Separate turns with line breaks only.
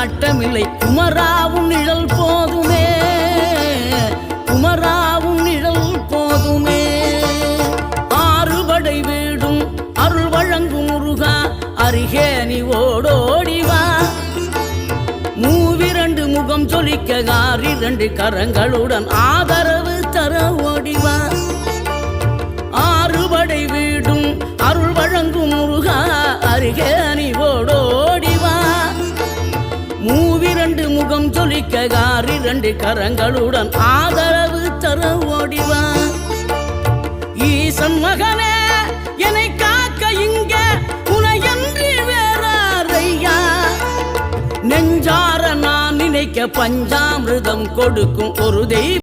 நாட்டமில்லை குமராவும் நிழல் போதுமே, குமராவும் நிழல் போதுமே. ஆறுபடை வீடும் அருள் வழங்கும் முருகா அருகே நீ ஓடோடிவா. மூவிரண்டு முகம் சொலிக்க ஆறிரண்டு கரங்களுடன் ஆதரவு தர ஓடிவா. ஆறுபடை வீடும் அருள் வழங்கும் முருகா அருகே நீ ஓடோடிவா. மூவிரண்டு முகம் சொலிக்க ஆறிரண்டு கரங்களுடன் ஆதரவு தர ஓடிவா. ஈசன் மகனே என்னை காக்க இங்க உனையன்றி வேறாரையா. நெஞ்சார நான் நினைக்க பஞ்சாமிர்தம் கொடுக்கும் ஒரு தெய்வம்